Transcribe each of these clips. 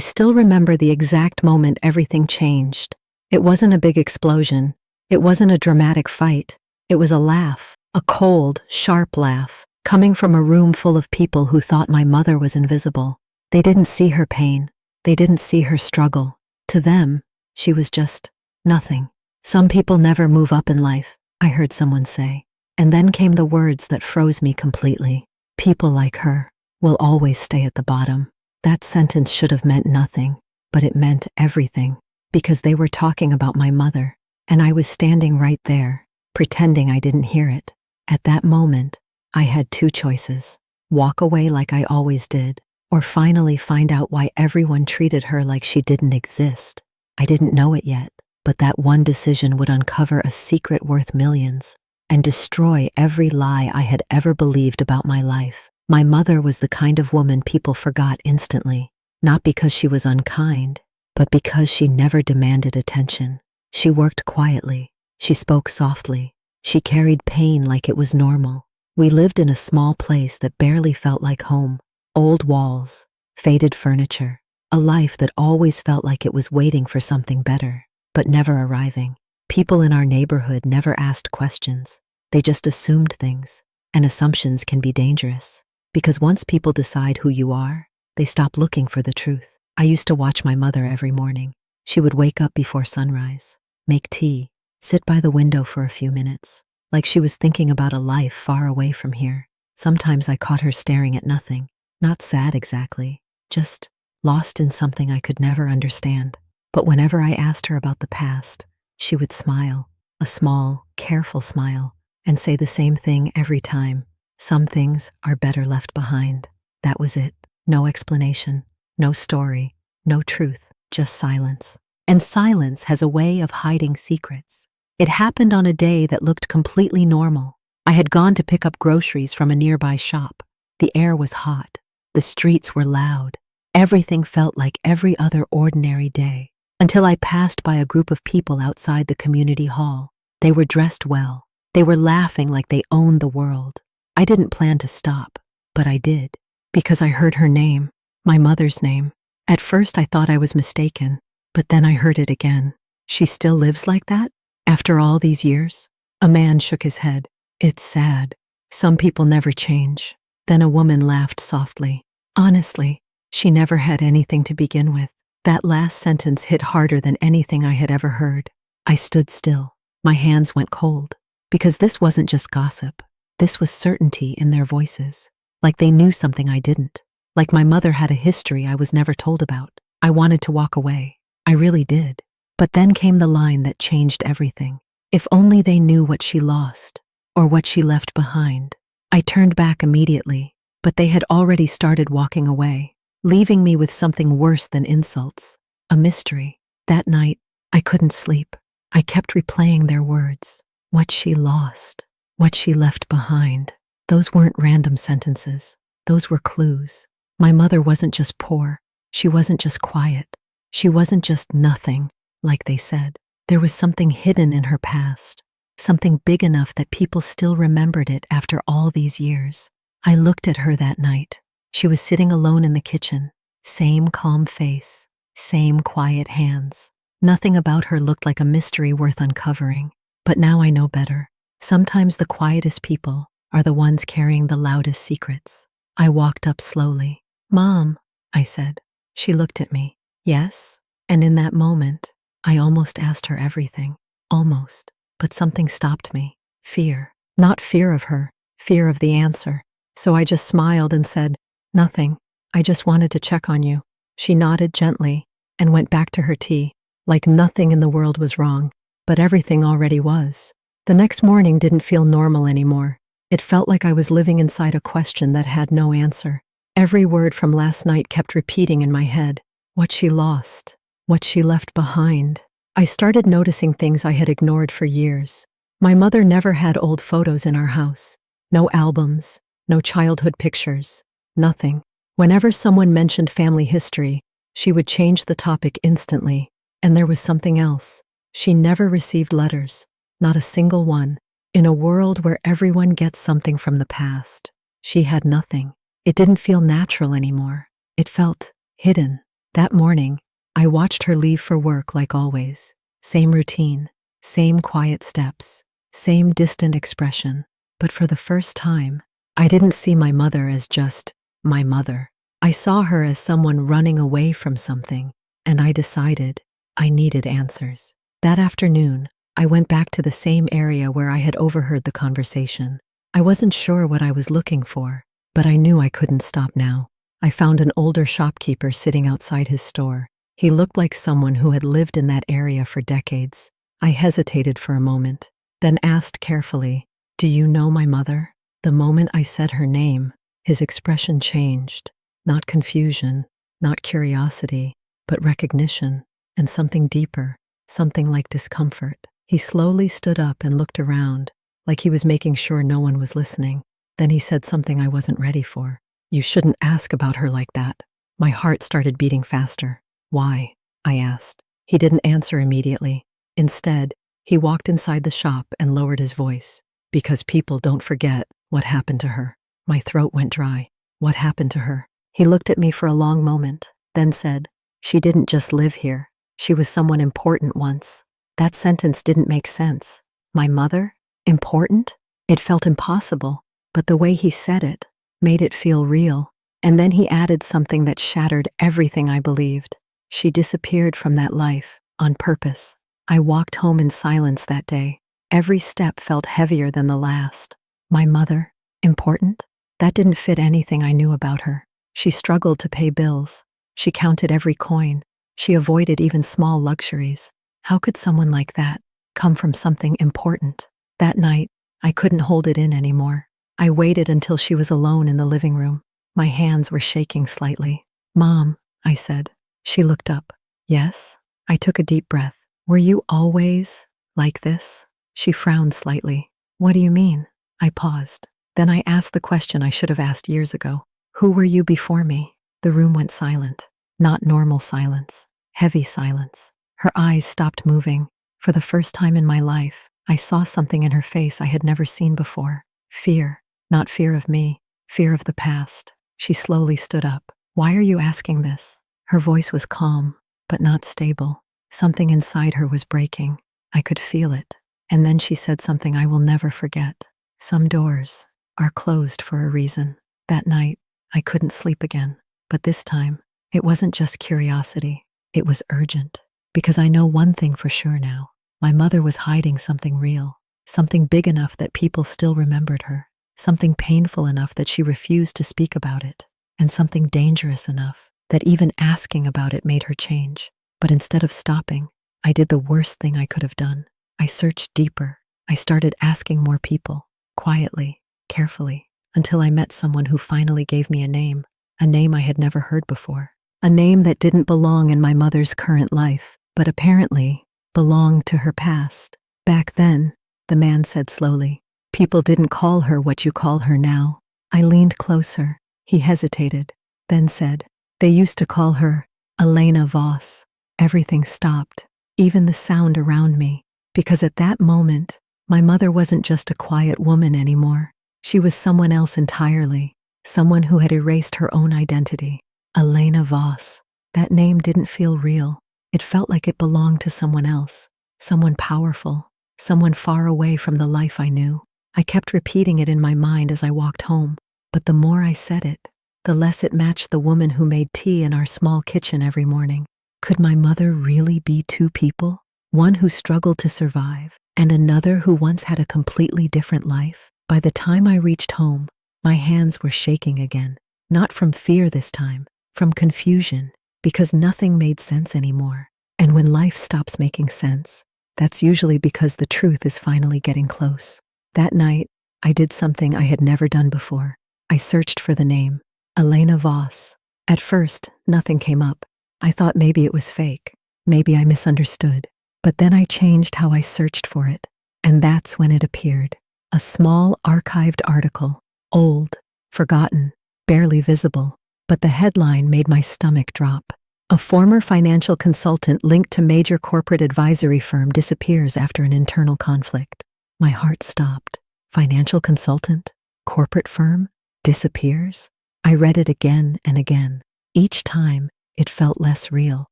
still remember the exact moment everything changed. It wasn't a big explosion. It wasn't a dramatic fight. It was a laugh, a cold, sharp laugh, coming from a room full of people who thought my mother was invisible. They didn't see her pain. They didn't see her struggle. To them, she was just nothing. Some people never move up in life, I heard someone say. And then came the words that froze me completely. People like her will always stay at the bottom. That sentence should have meant nothing, but it meant everything, because they were talking about my mother, and I was standing right there, pretending I didn't hear it. At that moment, I had two choices: walk away like I always did, or finally find out why everyone treated her like she didn't exist. I didn't know it yet, but that one decision would uncover a secret worth millions and destroy every lie I had ever believed about my life. My mother was the kind of woman people forgot instantly, not because she was unkind, but because she never demanded attention. She worked quietly. She spoke softly. She carried pain like it was normal. We lived in a small place that barely felt like home. Old walls, faded furniture, a life that always felt like it was waiting for something better, but never arriving. People in our neighborhood never asked questions. They just assumed things, and assumptions can be dangerous, because once people decide who you are, they stop looking for the truth. I used to watch my mother every morning. She would wake up before sunrise, make tea, sit by the window for a few minutes, like she was thinking about a life far away from here. Sometimes I caught her staring at nothing, not sad exactly, just lost in something I could never understand. But whenever I asked her about the past, she would smile, a small, careful smile, and say the same thing every time. Some things are better left behind. That was it. No explanation, no story, no truth, just silence. And silence has a way of hiding secrets. It happened on a day that looked completely normal. I had gone to pick up groceries from a nearby shop. The air was hot. The streets were loud. Everything felt like every other ordinary day, until I passed by a group of people outside the community hall. They were dressed well. They were laughing like they owned the world. I didn't plan to stop, but I did, because I heard her name, my mother's name. At first I thought I was mistaken, but then I heard it again. She still lives like that? After all these years? A man shook his head. It's sad. Some people never change. Then a woman laughed softly. Honestly, she never had anything to begin with. That last sentence hit harder than anything I had ever heard. I stood still. My hands went cold, because this wasn't just gossip. This was certainty in their voices, like they knew something I didn't, like my mother had a history I was never told about. I wanted to walk away. I really did. But then came the line that changed everything. If only they knew what she lost, or what she left behind. I turned back immediately, but they had already started walking away, leaving me with something worse than insults, a mystery. That night, I couldn't sleep. I kept replaying their words. What she lost, what she left behind. Those weren't random sentences. Those were clues. My mother wasn't just poor. She wasn't just quiet. She wasn't just nothing, like they said. There was something hidden in her past, something big enough that people still remembered it after all these years. I looked at her that night. She was sitting alone in the kitchen, same calm face, same quiet hands. Nothing about her looked like a mystery worth uncovering. But now I know better. Sometimes the quietest people are the ones carrying the loudest secrets. I walked up slowly. "Mom," I said. She looked at me. "Yes?" And in that moment, I almost asked her everything. Almost. But something stopped me. Fear. Not fear of her, fear of the answer. So I just smiled and said, "Nothing. I just wanted to check on you." She nodded gently and went back to her tea, like nothing in the world was wrong, but everything already was. The next morning didn't feel normal anymore. It felt like I was living inside a question that had no answer. Every word from last night kept repeating in my head. What she lost, what she left behind. I started noticing things I had ignored for years. My mother never had old photos in our house. No albums, no childhood pictures, nothing. Whenever someone mentioned family history, she would change the topic instantly. And there was something else. She never received letters, not a single one. In a world where everyone gets something from the past, she had nothing. It didn't feel natural anymore. It felt hidden. That morning, I watched her leave for work like always. Same routine, same quiet steps, same distant expression. But for the first time, I didn't see my mother as just my mother. I saw her as someone running away from something, and I decided I needed answers. That afternoon, I went back to the same area where I had overheard the conversation. I wasn't sure what I was looking for, but I knew I couldn't stop now. I found an older shopkeeper sitting outside his store. He looked like someone who had lived in that area for decades. I hesitated for a moment, then asked carefully, "Do you know my mother?" The moment I said her name, his expression changed. Not confusion, not curiosity, but recognition, and something deeper, something like discomfort. He slowly stood up and looked around, like he was making sure no one was listening. Then he said something I wasn't ready for. "You shouldn't ask about her like that." My heart started beating faster. "Why?" I asked. He didn't answer immediately. Instead, he walked inside the shop and lowered his voice. "Because people don't forget what happened to her." My throat went dry. "What happened to her?" He looked at me for a long moment, then said, "She didn't just live here. She was someone important once." That sentence didn't make sense. My mother? Important? It felt impossible, but the way he said it made it feel real. And then he added something that shattered everything I believed. She disappeared from that life, on purpose. I walked home in silence that day. Every step felt heavier than the last. My mother? Important? That didn't fit anything I knew about her. She struggled to pay bills. She counted every coin. She avoided even small luxuries. How could someone like that come from something important? That night, I couldn't hold it in anymore. I waited until she was alone in the living room. My hands were shaking slightly. "Mom," I said. She looked up. "Yes?" I took a deep breath. "Were you always like this?" She frowned slightly. "What do you mean?" I paused. Then I asked the question I should have asked years ago. "Who were you before me?" The room went silent. Not normal silence. Heavy silence. Her eyes stopped moving. For the first time in my life, I saw something in her face I had never seen before. Fear. Not fear of me. Fear of the past. She slowly stood up. "Why are you asking this?" Her voice was calm, but not stable. Something inside her was breaking. I could feel it. And then she said something I will never forget. "Some doors are closed for a reason." That night, I couldn't sleep again. But this time, it wasn't just curiosity. It was urgent. Because I know one thing for sure now. My mother was hiding something real. Something big enough that people still remembered her. Something painful enough that she refused to speak about it. And something dangerous enough that even asking about it made her change. But instead of stopping, I did the worst thing I could have done. I searched deeper. I started asking more people, quietly, carefully, until I met someone who finally gave me a name I had never heard before. A name that didn't belong in my mother's current life, but apparently belonged to her past. "Back then," the man said slowly, "people didn't call her what you call her now." I leaned closer. He hesitated, then said, "They used to call her Elena Voss." Everything stopped, even the sound around me, because at that moment, my mother wasn't just a quiet woman anymore. She was someone else entirely, someone who had erased her own identity. Elena Voss. That name didn't feel real. It felt like it belonged to someone else, someone powerful, someone far away from the life I knew. I kept repeating it in my mind as I walked home, but the more I said it, the less it matched the woman who made tea in our small kitchen every morning. Could my mother really be two people? One who struggled to survive, and another who once had a completely different life? By the time I reached home, my hands were shaking again. Not from fear this time, from confusion, because nothing made sense anymore. And when life stops making sense, that's usually because the truth is finally getting close. That night, I did something I had never done before. I searched for the name, Elena Voss. At first, nothing came up. I thought maybe it was fake. Maybe I misunderstood. But then I changed how I searched for it. And that's when it appeared. A small archived article. Old, forgotten, barely visible. But the headline made my stomach drop. A former financial consultant linked to major corporate advisory firm disappears after an internal conflict. My heart stopped. Financial consultant? Corporate firm? Disappears? I read it again and again. Each time, It felt less real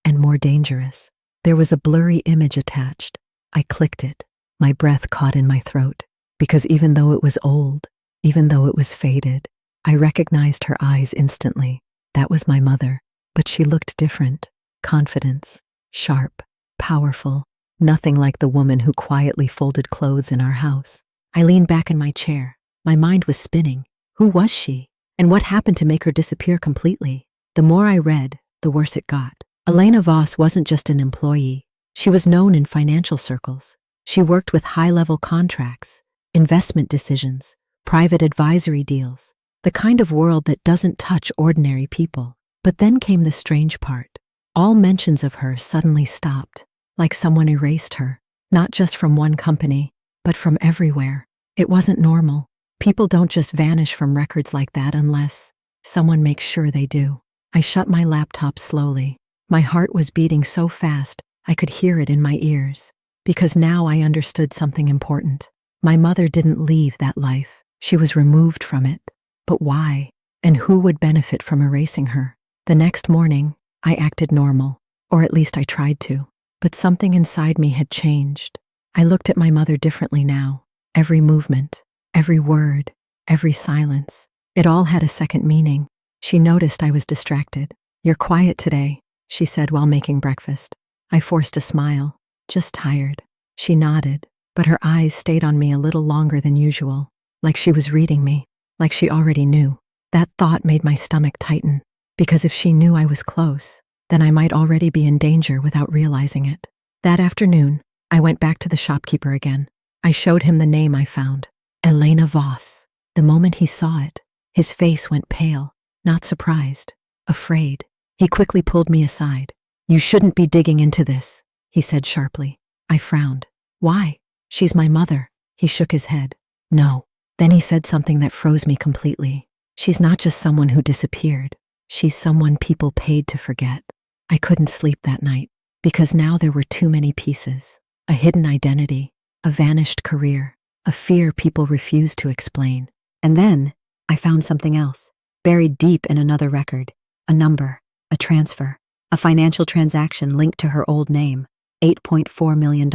and more dangerous. There was a blurry image attached. I clicked it. My breath caught in my throat, because even though it was old, even though it was faded, I recognized her eyes instantly. That was my mother, but she looked different. Confidence, sharp, powerful, nothing like the woman who quietly folded clothes in our house. I leaned back in my chair. My mind was spinning. Who was she? And what happened to make her disappear completely? The more I read, the worse it got. Elena Voss wasn't just an employee. She was known in financial circles. She worked with high-level contracts, investment decisions, private advisory deals, the kind of world that doesn't touch ordinary people. But then came the strange part. All mentions of her suddenly stopped, like someone erased her, not just from one company, but from everywhere. It wasn't normal. People don't just vanish from records like that unless someone makes sure they do. I shut my laptop slowly. My heart was beating so fast I could hear it in my ears, because now I understood something important. My mother didn't leave that life. She was removed from it. But why? And who would benefit from erasing her? The next morning, I acted normal, or at least I tried to. But something inside me had changed. I looked at my mother differently now. Every movement, every word, every silence, it all had a second meaning. She noticed I was distracted. "You're quiet today," she said while making breakfast. I forced a smile. "Just tired." She nodded, but her eyes stayed on me a little longer than usual, like she was reading me, like she already knew. That thought made my stomach tighten, because if she knew I was close, then I might already be in danger without realizing it. That afternoon, I went back to the shopkeeper again. I showed him the name I found, Elena Voss. The moment he saw it, his face went pale, not surprised, afraid. He quickly pulled me aside. "You shouldn't be digging into this," he said sharply. I frowned. "Why? She's my mother." He shook his head. "No." Then he said something that froze me completely. "She's not just someone who disappeared. She's someone people paid to forget." I couldn't sleep that night, because now there were too many pieces. A hidden identity, a vanished career, a fear people refused to explain. And then I found something else, buried deep in another record. A number, a transfer, a financial transaction linked to her old name, $8.4 million.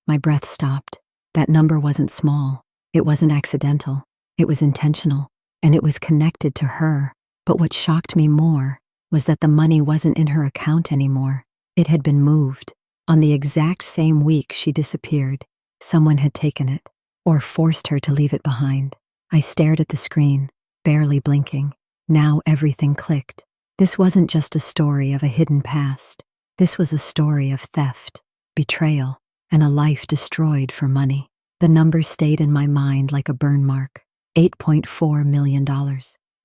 My breath stopped. That number wasn't small. It wasn't accidental. It was intentional, and it was connected to her. But what shocked me more was that the money wasn't in her account anymore. It had been moved. On the exact same week she disappeared, someone had taken it, or forced her to leave it behind. I stared at the screen, barely blinking. Now everything clicked. This wasn't just a story of a hidden past. This was a story of theft, betrayal, and a life destroyed for money. The number stayed in my mind like a burn mark. $8.4 million.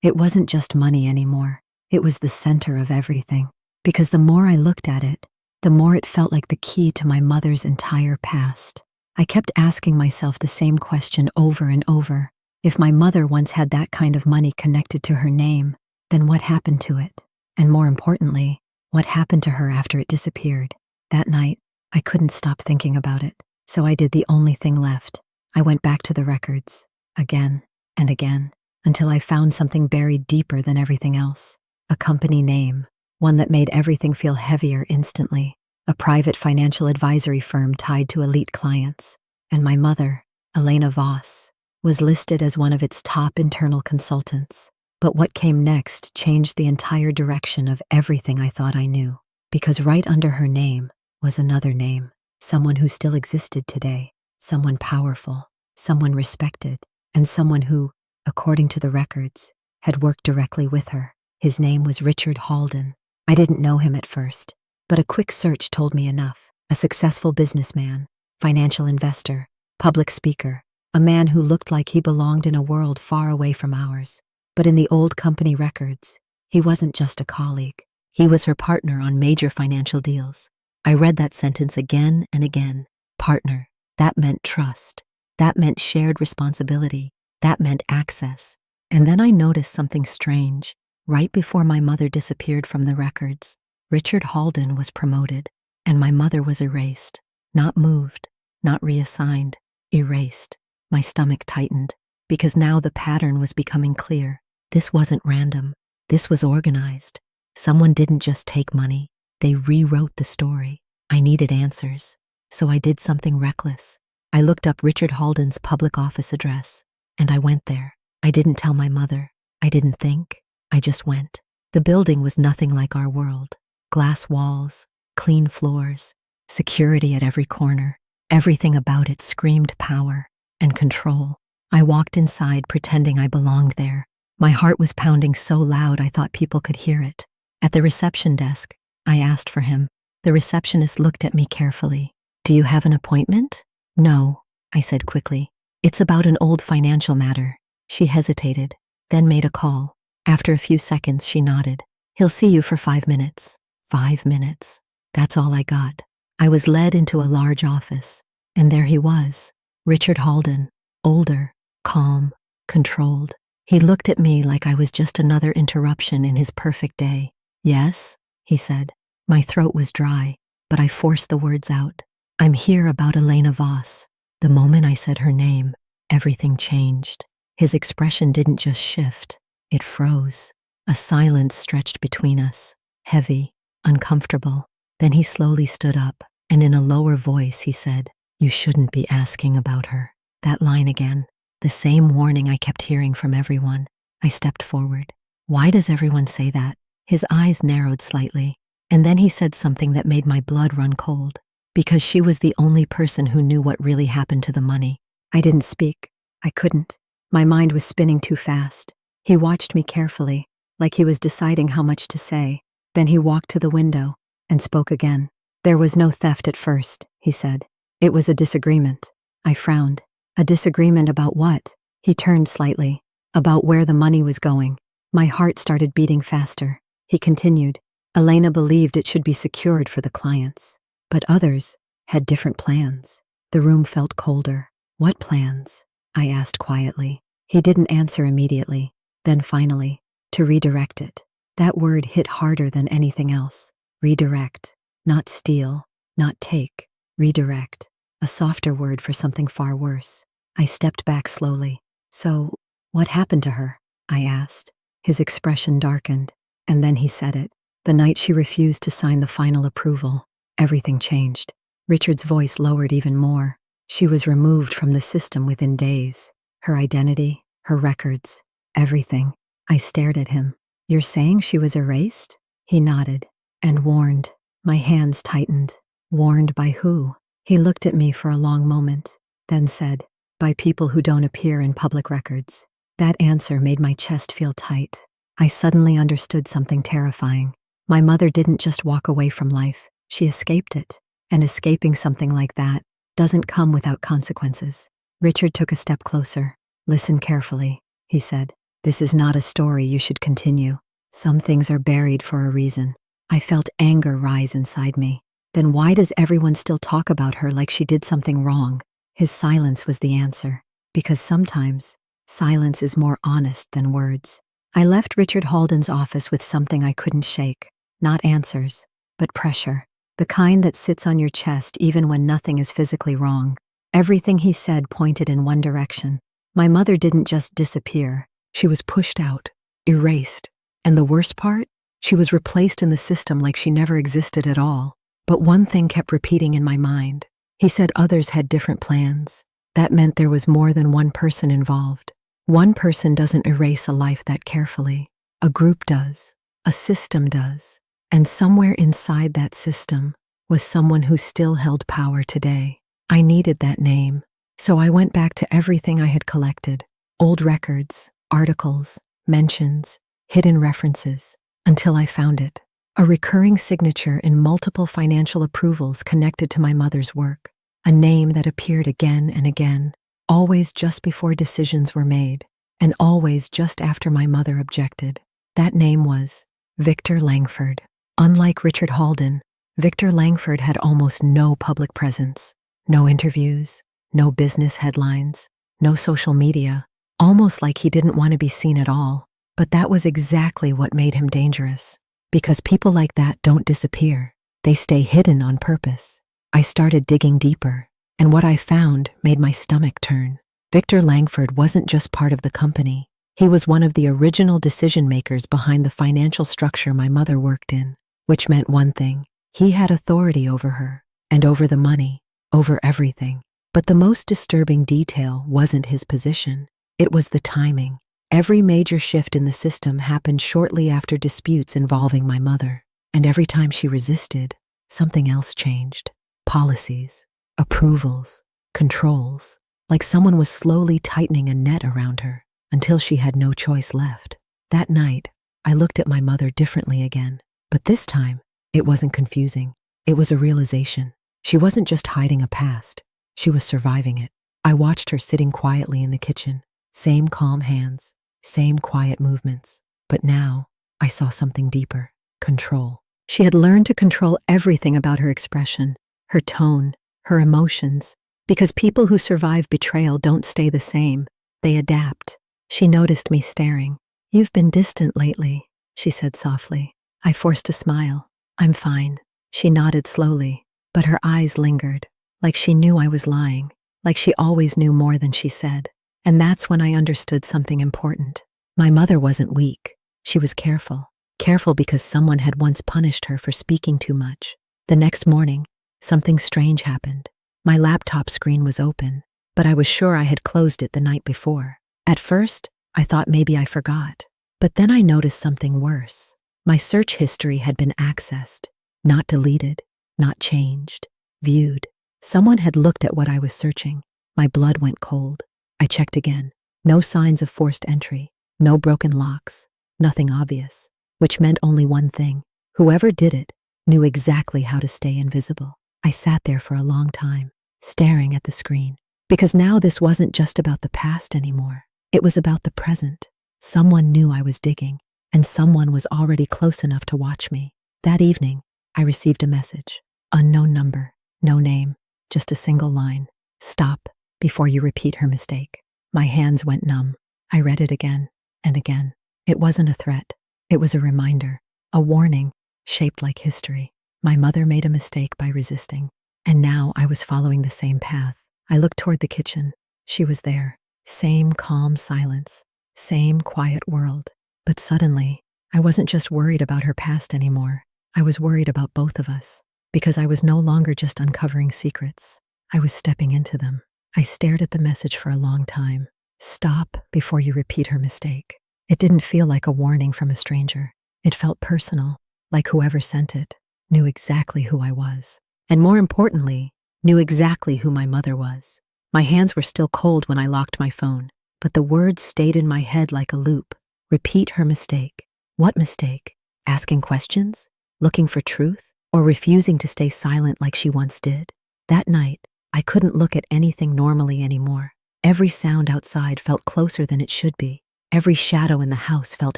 It wasn't just money anymore. It was the center of everything. Because the more I looked at it, the more it felt like the key to my mother's entire past. I kept asking myself the same question over and over. If my mother once had that kind of money connected to her name, then what happened to it? And more importantly, what happened to her after it disappeared? That night, I couldn't stop thinking about it. So I did the only thing left. I went back to the records, again and again, until I found something buried deeper than everything else. A company name, one that made everything feel heavier instantly. A private financial advisory firm tied to elite clients. And my mother, Elena Voss, was listed as one of its top internal consultants. But what came next changed the entire direction of everything I thought I knew. Because right under her name was another name, someone who still existed today, someone powerful, someone respected, and someone who, according to the records, had worked directly with her. His name was Richard Halden. I didn't know him at first, but a quick search told me enough. A successful businessman, financial investor, public speaker, a man who looked like he belonged in a world far away from ours. But in the old company records, he wasn't just a colleague. He was her partner on major financial deals. I read that sentence again and again. Partner. That meant trust. That meant shared responsibility. That meant access. And then I noticed something strange. Right before my mother disappeared from the records, Richard Halden was promoted, and my mother was erased. Not moved, not reassigned, erased. My stomach tightened, because now the pattern was becoming clear. This wasn't random. This was organized. Someone didn't just take money, they rewrote the story. I needed answers, so I did something reckless. I looked up Richard Halden's public office address, and I went there. I didn't tell my mother. I didn't think. I just went. The building was nothing like our world. Glass walls, clean floors, security at every corner. Everything about it screamed power and control. I walked inside pretending I belonged there. My heart was pounding so loud I thought people could hear it. At the reception desk, I asked for him. The receptionist looked at me carefully. "Do you have an appointment?" "No," I said quickly. "It's about an old financial matter." She hesitated, then made a call. After a few seconds, she nodded. "He'll see you for 5 minutes." 5 minutes. That's all I got. I was led into a large office, and there he was, Richard Halden, older, calm, controlled. He looked at me like I was just another interruption in his perfect day. "Yes," he said. My throat was dry, but I forced the words out. "I'm here about Elena Voss." The moment I said her name, everything changed. His expression didn't just shift, it froze. A silence stretched between us, heavy, uncomfortable. Then he slowly stood up, and in a lower voice he said, "You shouldn't be asking about her." That line again, the same warning I kept hearing from everyone. I stepped forward. "Why does everyone say that?" His eyes narrowed slightly, and then he said something that made my blood run cold. "Because she was the only person who knew what really happened to the money." I didn't speak. I couldn't. My mind was spinning too fast. He watched me carefully, like he was deciding how much to say. Then he walked to the window and spoke again. "There was no theft at first," he said. "It was a disagreement." I frowned. "A disagreement about what?" He turned slightly. "About where the money was going." My heart started beating faster. He continued. "Elena believed it should be secured for the clients, but others had different plans." The room felt colder. "What plans?" I asked quietly. He didn't answer immediately. Then finally, "To redirect it." That word hit harder than anything else. Redirect. Not steal, not take. Redirect. A softer word for something far worse. I stepped back slowly. "So, what happened to her?" I asked. His expression darkened, and then he said it. "The night she refused to sign the final approval, everything changed." Richard's voice lowered even more. "She was removed from the system within days. Her identity, her records, everything." I stared at him. "You're saying she was erased?" He nodded and warned. My hands tightened. Warned by who? He looked at me for a long moment, then said, "By people who don't appear in public records." That answer made my chest feel tight. I suddenly understood something terrifying. My mother didn't just walk away from life, she escaped it. And escaping something like that doesn't come without consequences. Richard took a step closer. "Listen carefully," he said. "This is not a story you should continue. Some things are buried for a reason." I felt anger rise inside me. Then why does everyone still talk about her like she did something wrong? His silence was the answer. Because sometimes, silence is more honest than words. I left Richard Halden's office with something I couldn't shake. Not answers, but pressure. The kind that sits on your chest even when nothing is physically wrong. Everything he said pointed in one direction. My mother didn't just disappear. She was pushed out, erased. And the worst part? She was replaced in the system like she never existed at all. But one thing kept repeating in my mind. He said others had different plans. That meant there was more than one person involved. One person doesn't erase a life that carefully. A group does. A system does. And somewhere inside that system was someone who still held power today. I needed that name. So I went back to everything I had collected. Old records, articles, mentions, hidden references, until I found it. A recurring signature in multiple financial approvals connected to my mother's work. A name that appeared again and again, always just before decisions were made, and always just after my mother objected. That name was Victor Langford. Unlike Richard Halden, Victor Langford had almost no public presence. No interviews, no business headlines, no social media, almost like he didn't want to be seen at all. But that was exactly what made him dangerous. Because people like that don't disappear. They stay hidden on purpose. I started digging deeper, and what I found made my stomach turn. Victor Langford wasn't just part of the company. He was one of the original decision makers behind the financial structure my mother worked in, which meant one thing: he had authority over her, and over the money, over everything. But the most disturbing detail wasn't his position, it was the timing. Every major shift in the system happened shortly after disputes involving my mother, and every time she resisted, something else changed. Policies, approvals, controls, like someone was slowly tightening a net around her until she had no choice left. That night, I looked at my mother differently again, but this time, it wasn't confusing. It was a realization. She wasn't just hiding a past, she was surviving it. I watched her sitting quietly in the kitchen, same calm hands, same quiet movements. But now, I saw something deeper: control. She had learned to control everything about her expression, her tone, her emotions, because people who survive betrayal don't stay the same, they adapt. She noticed me staring. "You've been distant lately," she said softly. I forced a smile. "I'm fine." She nodded slowly, but her eyes lingered, like she knew I was lying, like she always knew more than she said. And that's when I understood something important. My mother wasn't weak. She was careful. Careful because someone had once punished her for speaking too much. The next morning, something strange happened. My laptop screen was open, but I was sure I had closed it the night before. At first, I thought maybe I forgot. But then I noticed something worse. My search history had been accessed, not deleted, not changed, viewed. Someone had looked at what I was searching. My blood went cold. I checked again. No signs of forced entry, no broken locks, nothing obvious, which meant only one thing: whoever did it knew exactly how to stay invisible. I sat there for a long time, staring at the screen, because now this wasn't just about the past anymore. It was about the present. Someone knew I was digging, and someone was already close enough to watch me. That evening, I received a message. Unknown number, no name, just a single line: "Stop before you repeat her mistake." My hands went numb. I read it again and again. It wasn't a threat. It was a reminder, a warning, shaped like history. My mother made a mistake by resisting, and now I was following the same path. I looked toward the kitchen. She was there. Same calm silence, same quiet world. But suddenly, I wasn't just worried about her past anymore. I was worried about both of us, because I was no longer just uncovering secrets. I was stepping into them. I stared at the message for a long time. Stop before you repeat her mistake. It didn't feel like a warning from a stranger. It felt personal, like whoever sent it knew exactly who I was. And more importantly, knew exactly who my mother was. My hands were still cold when I locked my phone, but the words stayed in my head like a loop. Repeat her mistake. What mistake? Asking questions? Looking for truth? Or refusing to stay silent like she once did? That night, I couldn't look at anything normally anymore. Every sound outside felt closer than it should be. Every shadow in the house felt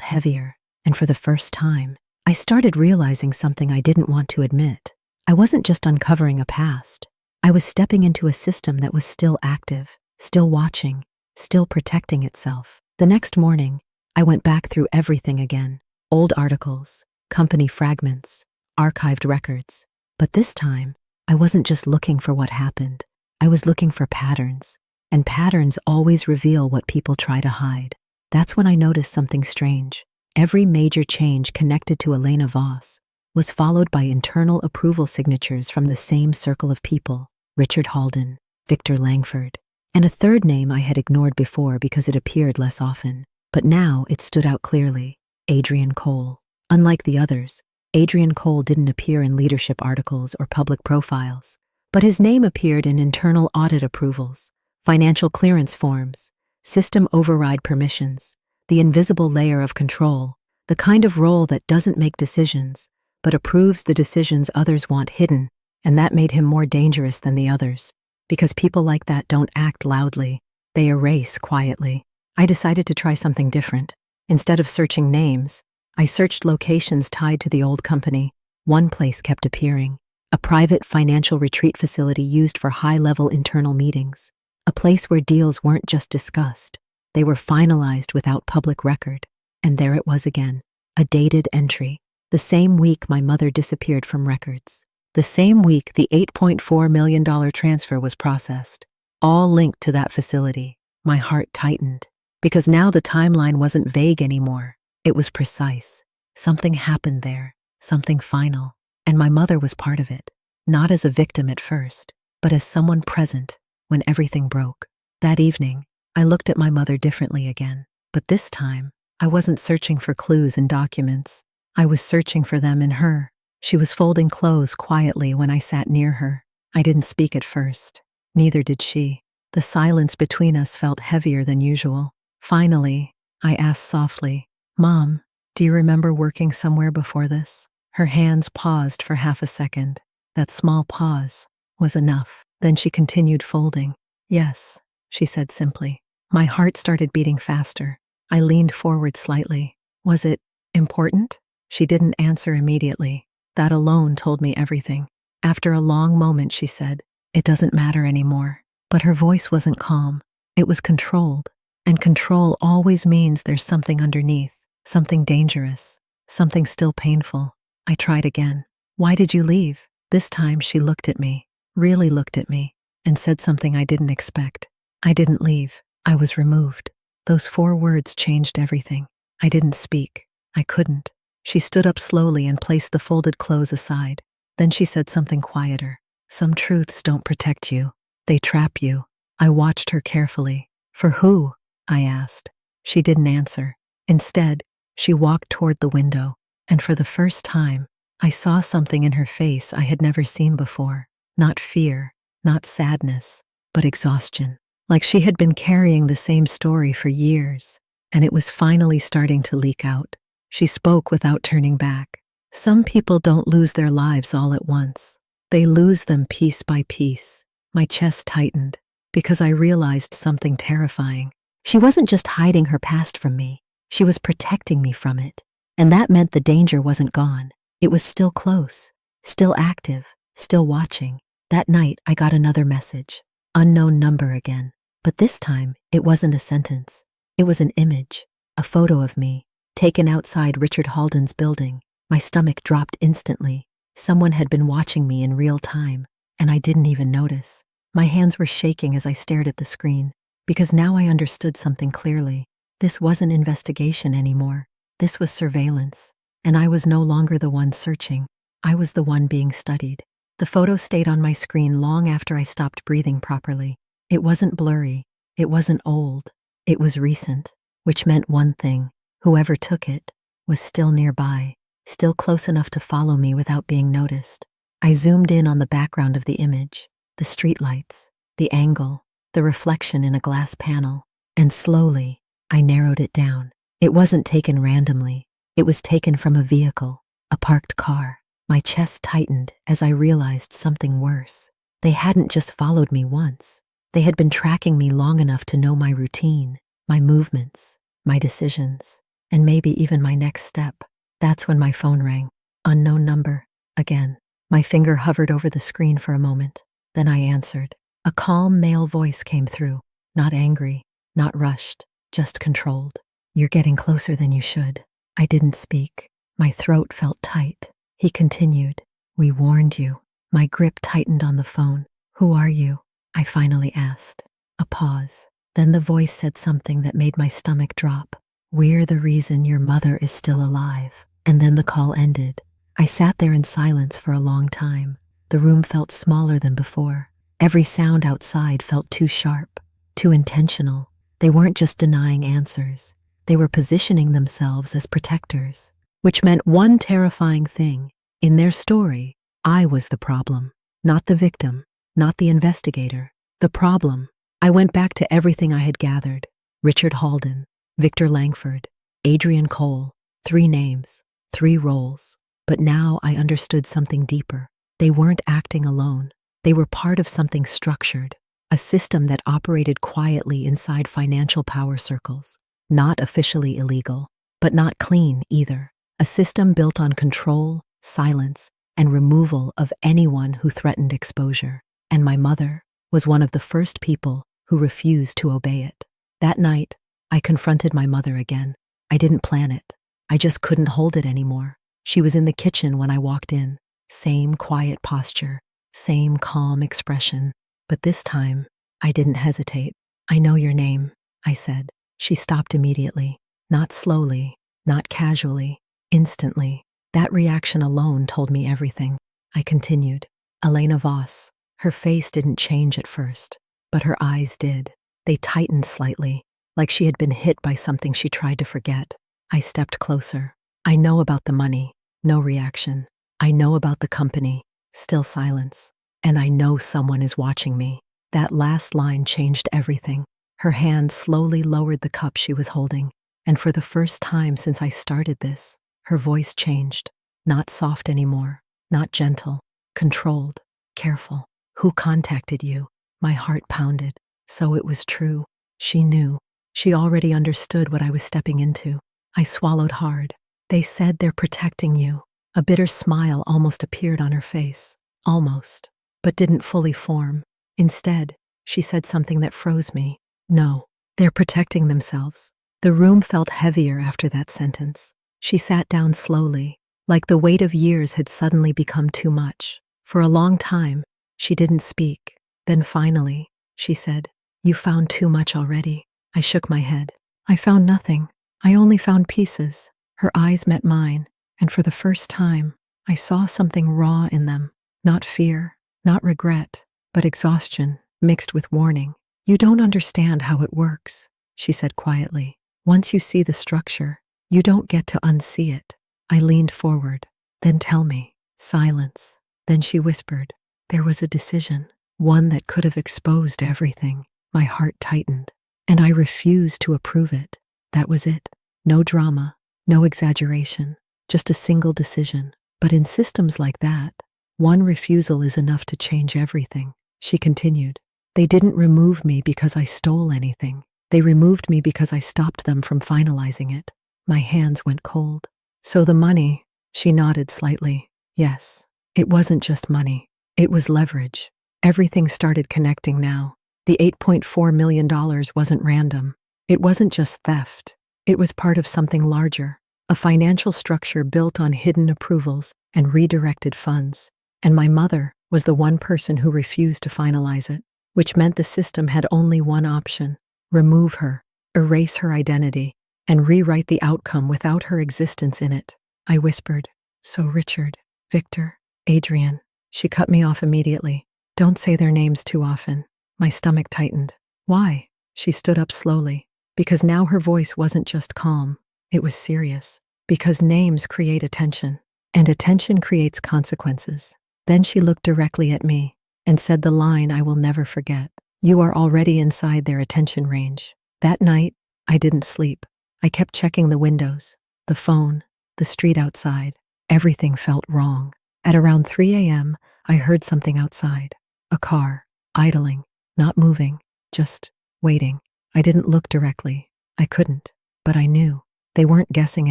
heavier. And for the first time, I started realizing something I didn't want to admit. I wasn't just uncovering a past. I was stepping into a system that was still active, still watching, still protecting itself. The next morning, I went back through everything again. Old articles, company fragments, archived records. But this time, I wasn't just looking for what happened. I was looking for patterns. And patterns always reveal what people try to hide. That's when I noticed something strange. Every major change connected to Elena Voss was followed by internal approval signatures from the same circle of people: Richard Halden, Victor Langford, and a third name I had ignored before because it appeared less often. But now it stood out clearly: Adrian Cole. Unlike the others, Adrian Cole didn't appear in leadership articles or public profiles, but his name appeared in internal audit approvals, financial clearance forms, system override permissions, the invisible layer of control, the kind of role that doesn't make decisions, but approves the decisions others want hidden. And that made him more dangerous than the others, because people like that don't act loudly, they erase quietly. I decided to try something different. Instead of searching names, I searched locations tied to the old company. One place kept appearing: a private financial retreat facility used for high-level internal meetings, a place where deals weren't just discussed, they were finalized without public record. And there it was again, a dated entry, the same week my mother disappeared from records. The same week the $8.4 million transfer was processed, all linked to that facility. My heart tightened. because now the timeline wasn't vague anymore. It was precise. Something happened there, something final, and my mother was part of it, not as a victim at first, but as someone present when everything broke. That evening, I looked at my mother differently again, but this time, I wasn't searching for clues in documents. I was searching for them in her. She was folding clothes quietly when I sat near her. I didn't speak at first. Neither did she. The silence between us felt heavier than usual. Finally, I asked softly, "Mom, do you remember working somewhere before this?" Her hands paused for half a second. That small pause was enough. Then she continued folding. "Yes," she said simply. My heart started beating faster. I leaned forward slightly. "Was it important?" She didn't answer immediately. That alone told me everything. After a long moment, she said, "It doesn't matter anymore." But her voice wasn't calm. It was controlled. And control always means there's something underneath, something dangerous, something still painful. I tried again. "Why did you leave?" This time she looked at me, really looked at me, and said something I didn't expect. "I didn't leave. I was removed." Those 4 words changed everything. I didn't speak. I couldn't. She stood up slowly and placed the folded clothes aside. Then she said something quieter. "Some truths don't protect you. They trap you." I watched her carefully. "For who?" I asked. She didn't answer. Instead, she walked toward the window, and for the first time, I saw something in her face I had never seen before. Not fear, not sadness, but exhaustion. Like she had been carrying the same story for years, and it was finally starting to leak out. She spoke without turning back. "Some people don't lose their lives all at once. They lose them piece by piece." My chest tightened because I realized something terrifying. She wasn't just hiding her past from me. She was protecting me from it. And that meant the danger wasn't gone. It was still close, still active, still watching. That night, I got another message. Unknown number again. But this time, it wasn't a sentence. It was an image, a photo of me, taken outside Richard Halden's building. My stomach dropped instantly. Someone had been watching me in real time, and I didn't even notice. My hands were shaking as I stared at the screen, because now I understood something clearly. This wasn't investigation anymore. This was surveillance, and I was no longer the one searching. I was the one being studied. The photo stayed on my screen long after I stopped breathing properly. It wasn't blurry. It wasn't old. It was recent, which meant one thing. Whoever took it was still nearby, still close enough to follow me without being noticed. I zoomed in on the background of the image, the streetlights, the angle, the reflection in a glass panel, and slowly, I narrowed it down. It wasn't taken randomly. It was taken from a vehicle, a parked car. My chest tightened as I realized something worse. They hadn't just followed me once. They had been tracking me long enough to know my routine, my movements, my decisions, and maybe even my next step. That's when my phone rang. Unknown number, again. My finger hovered over the screen for a moment. Then I answered. A calm male voice came through, not angry, not rushed, just controlled. "You're getting closer than you should." I didn't speak. My throat felt tight. He continued. "We warned you." My grip tightened on the phone. "Who are you?" I finally asked. A pause. Then the voice said something that made my stomach drop. "We're the reason your mother is still alive." And then the call ended. I sat there in silence for a long time. The room felt smaller than before. Every sound outside felt too sharp, too intentional. They weren't just denying answers. They were positioning themselves as protectors, which meant one terrifying thing. In their story, I was the problem, not the victim, not the investigator. The problem. I went back to everything I had gathered. Richard Halden, Victor Langford, Adrian Cole. 3 names, 3 roles. But now I understood something deeper. They weren't acting alone. They were part of something structured, a system that operated quietly inside financial power circles. Not officially illegal, but not clean either. A system built on control, silence, and removal of anyone who threatened exposure. And my mother was one of the first people who refused to obey it. That night, I confronted my mother again. I didn't plan it. I just couldn't hold it anymore. She was in the kitchen when I walked in. Same quiet posture, same calm expression. But this time, I didn't hesitate. "I know your name," I said. She stopped immediately, not slowly, not casually, instantly. That reaction alone told me everything. I continued. Elena Voss. Her face didn't change at first, but her eyes did. They tightened slightly, like she had been hit by something she tried to forget. I stepped closer. I know about the money. No reaction. I know about the company. Still silence. And I know someone is watching me. That last line changed everything. Her hand slowly lowered the cup she was holding, and for the first time since I started this, her voice changed. Not soft anymore, not gentle, controlled, careful. Who contacted you? My heart pounded. So it was true. She knew. She already understood what I was stepping into. I swallowed hard. They said they're protecting you. A bitter smile almost appeared on her face. Almost, but didn't fully form. Instead, she said something that froze me. No, they're protecting themselves. The room felt heavier after that sentence. She sat down slowly, like the weight of years had suddenly become too much. For a long time, she didn't speak. Then finally, she said, "You found too much already." I shook my head. I found nothing. I only found pieces. Her eyes met mine, and for the first time, I saw something raw in them. Not fear, not regret, but exhaustion mixed with warning. "You don't understand how it works," she said quietly. "Once you see the structure, you don't get to unsee it." I leaned forward. "Then tell me." Silence. Then she whispered, "There was a decision, one that could have exposed everything." My heart tightened, and I refused to approve it. That was it. No drama, no exaggeration, just a single decision. But in systems like that, one refusal is enough to change everything. She continued. "They didn't remove me because I stole anything. They removed me because I stopped them from finalizing it." My hands went cold. "So the money," she nodded slightly. "Yes, it wasn't just money. It was leverage." Everything started connecting now. The $8.4 million wasn't random. It wasn't just theft. It was part of something larger, a financial structure built on hidden approvals and redirected funds. And my mother was the one person who refused to finalize it, which meant the system had only one option: remove her, erase her identity, and rewrite the outcome without her existence in it. I whispered, "So Richard, Victor, Adrian." She cut me off immediately. "Don't say their names too often." My stomach tightened. "Why?" She stood up slowly, because now her voice wasn't just calm, it was serious. "Because names create attention, and attention creates consequences." Then she looked directly at me and said the line I will never forget. "You are already inside their attention range." That night, I didn't sleep. I kept checking the windows, the phone, the street outside. Everything felt wrong. At around 3 a.m., I heard something outside. A car, idling, not moving, just waiting. I didn't look directly. I couldn't, but I knew. They weren't guessing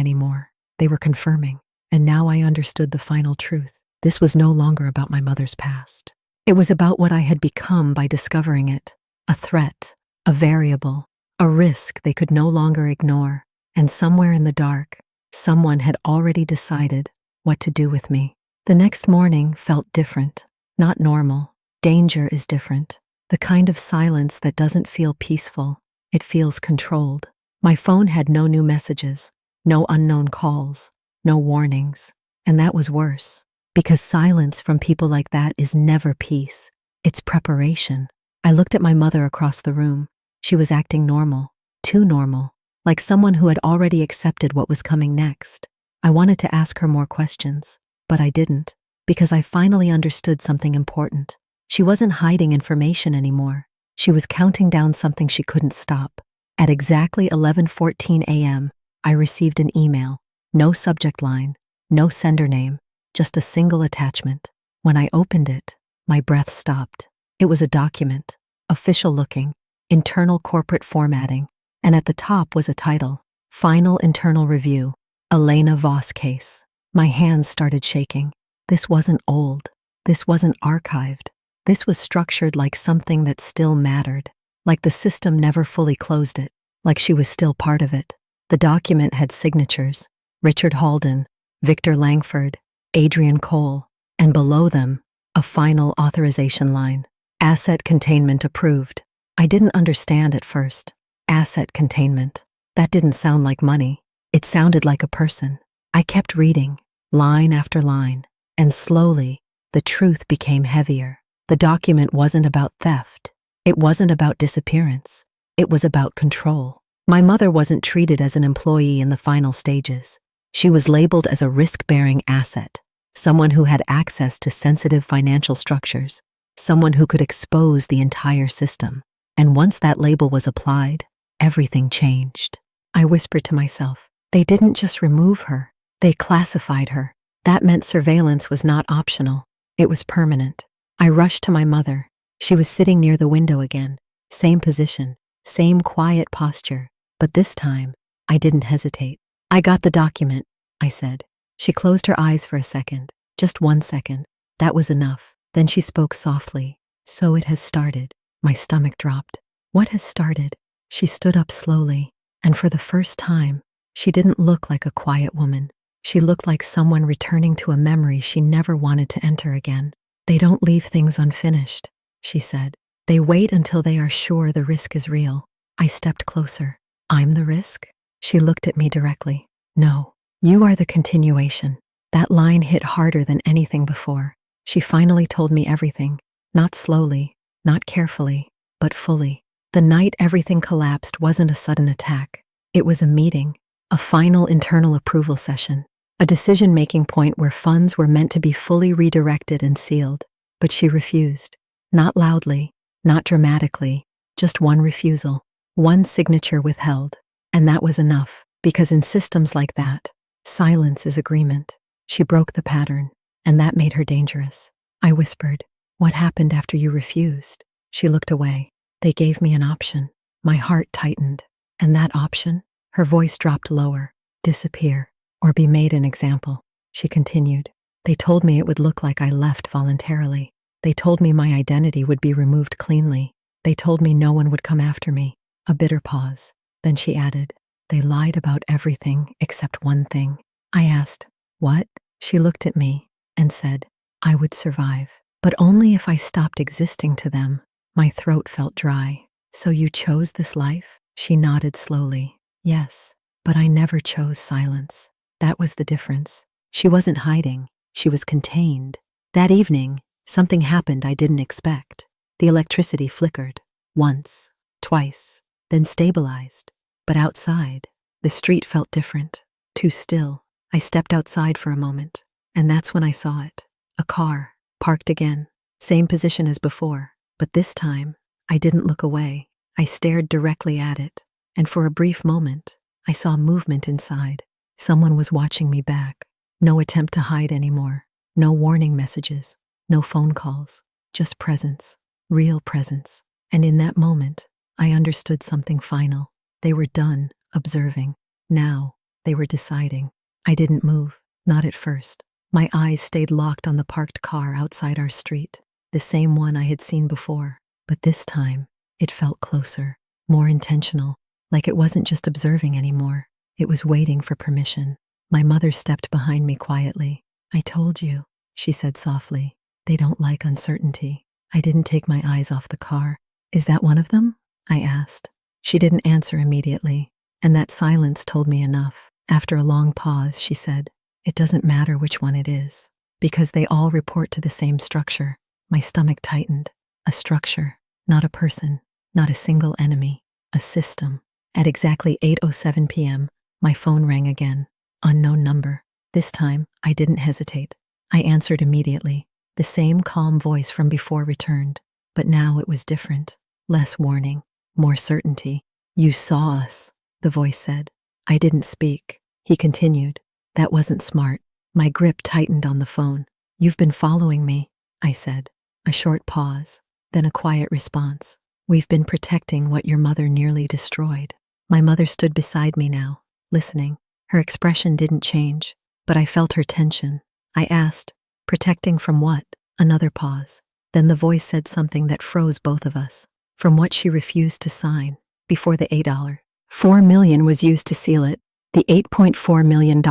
anymore. They were confirming. And now I understood the final truth. This was no longer about my mother's past. It was about what I had become by discovering it. A threat, a variable, a risk they could no longer ignore. And somewhere in the dark, someone had already decided what to do with me. The next morning felt different, not normal. Danger is different. The kind of silence that doesn't feel peaceful. It feels controlled. My phone had no new messages, no unknown calls, no warnings. And that was worse, because silence from people like that is never peace. It's preparation. I looked at my mother across the room. She was acting normal, too normal, like someone who had already accepted what was coming next. I wanted to ask her more questions, but I didn't, because I finally understood something important. She wasn't hiding information anymore. She was counting down something she couldn't stop. At exactly 11:14 a.m., I received an email. No subject line, no sender name, just a single attachment. When I opened it, my breath stopped. It was a document, official looking, internal corporate formatting, and at the top was a title, Final Internal Review, Elena Voss Case. My hands started shaking. This wasn't old. This wasn't archived. This was structured like something that still mattered, like the system never fully closed it, like she was still part of it. The document had signatures: Richard Halden, Victor Langford, Adrian Cole, and below them, a final authorization line. Asset containment approved. I didn't understand at first. Asset containment. That didn't sound like money. It sounded like a person. I kept reading, line after line, and slowly, the truth became heavier. The document wasn't about theft. It wasn't about disappearance. It was about control. My mother wasn't treated as an employee in the final stages. She was labeled as a risk-bearing asset, someone who had access to sensitive financial structures, someone who could expose the entire system. And once that label was applied, everything changed. I whispered to myself, they didn't just remove her, they classified her. That meant surveillance was not optional. It was permanent. I rushed to my mother. She was sitting near the window again, same position, same quiet posture, but this time, I didn't hesitate. I got the document, I said. She closed her eyes for a second, just 1 second. That was enough. Then she spoke softly. So it has started. My stomach dropped. What has started? She stood up slowly, and for the first time, she didn't look like a quiet woman. She looked like someone returning to a memory she never wanted to enter again. They don't leave things unfinished, she said. They wait until they are sure the risk is real. I stepped closer. I'm the risk? She looked at me directly. No, you are the continuation. That line hit harder than anything before. She finally told me everything, not slowly, not carefully, but fully. The night everything collapsed wasn't a sudden attack. It was a meeting, a final internal approval session, a decision-making point where funds were meant to be fully redirected and sealed. But she refused. Not loudly, not dramatically, just one refusal, one signature withheld. And that was enough, because in systems like that, silence is agreement. She broke the pattern, and that made her dangerous. I whispered, what happened after you refused? She looked away. They gave me an option. My heart tightened. And that option? Her voice dropped lower. Disappear, or be made an example. She continued. They told me it would look like I left voluntarily. They told me my identity would be removed cleanly. They told me no one would come after me. A bitter pause. Then she added, they lied about everything except one thing. I asked, what? She looked at me and said, I would survive, but only if I stopped existing to them. My throat felt dry. So you chose this life? She nodded slowly. Yes, but I never chose silence. That was the difference. She wasn't hiding. She was contained. That evening, something happened I didn't expect. The electricity flickered. Once, twice, then stabilized. But outside, the street felt different. Too still. I stepped outside for a moment, and that's when I saw it. A car, parked again. Same position as before. But this time, I didn't look away. I stared directly at it, and for a brief moment, I saw movement inside. Someone was watching me back. No attempt to hide anymore. No warning messages. No phone calls. Just presence. Real presence. And in that moment, I understood something final. They were done observing. Now, they were deciding. I didn't move. Not at first. My eyes stayed locked on the parked car outside our street. The same one I had seen before. But this time, it felt closer. More intentional. Like it wasn't just observing anymore. It was waiting for permission. My mother stepped behind me quietly. I told you, she said softly. They don't like uncertainty. I didn't take my eyes off the car. Is that one of them? I asked. She didn't answer immediately, and that silence told me enough. After a long pause, she said, it doesn't matter which one it is, because they all report to the same structure. My stomach tightened. A structure, not a person, not a single enemy, a system. At exactly 8:07 p.m., my phone rang again. Unknown number. This time, I didn't hesitate. I answered immediately. The same calm voice from before returned, but now it was different. Less warning, more certainty. You saw us, the voice said. I didn't speak. He continued. That wasn't smart. My grip tightened on the phone. You've been following me, I said. A short pause, then a quiet response. We've been protecting what your mother nearly destroyed. My mother stood beside me now, listening. Her expression didn't change, but I felt her tension. I asked, protecting from what? Another pause. Then the voice said something that froze both of us. From what she refused to sign, before the $4 million was used to seal it. The $8.4 million.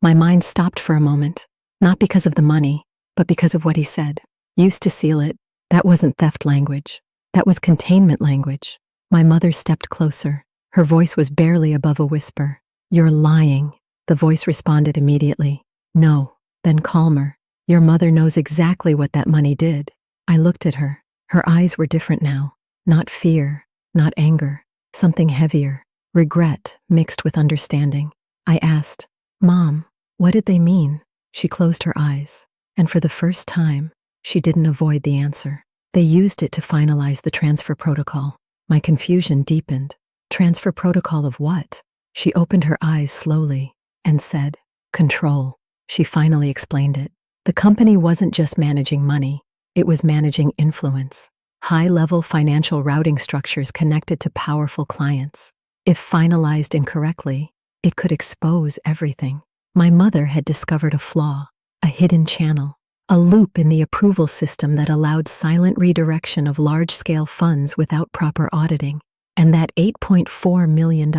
My mind stopped for a moment, not because of the money, but because of what he said. Used to seal it. That wasn't theft language. That was containment language. My mother stepped closer. Her voice was barely above a whisper. "You're lying." The voice responded immediately. "No." Then calmer. "Your mother knows exactly what that money did." I looked at her. Her eyes were different now. Not fear, not anger, something heavier, regret mixed with understanding. I asked, "Mom, what did they mean?" She closed her eyes, and for the first time, she didn't avoid the answer. "They used it to finalize the transfer protocol." My confusion deepened. Transfer protocol of what? She opened her eyes slowly and said, "Control." She finally explained it. The company wasn't just managing money, it was managing influence. High-level financial routing structures connected to powerful clients. If finalized incorrectly, it could expose everything. My mother had discovered a flaw, a hidden channel, a loop in the approval system that allowed silent redirection of large-scale funds without proper auditing. And that $8.4 million,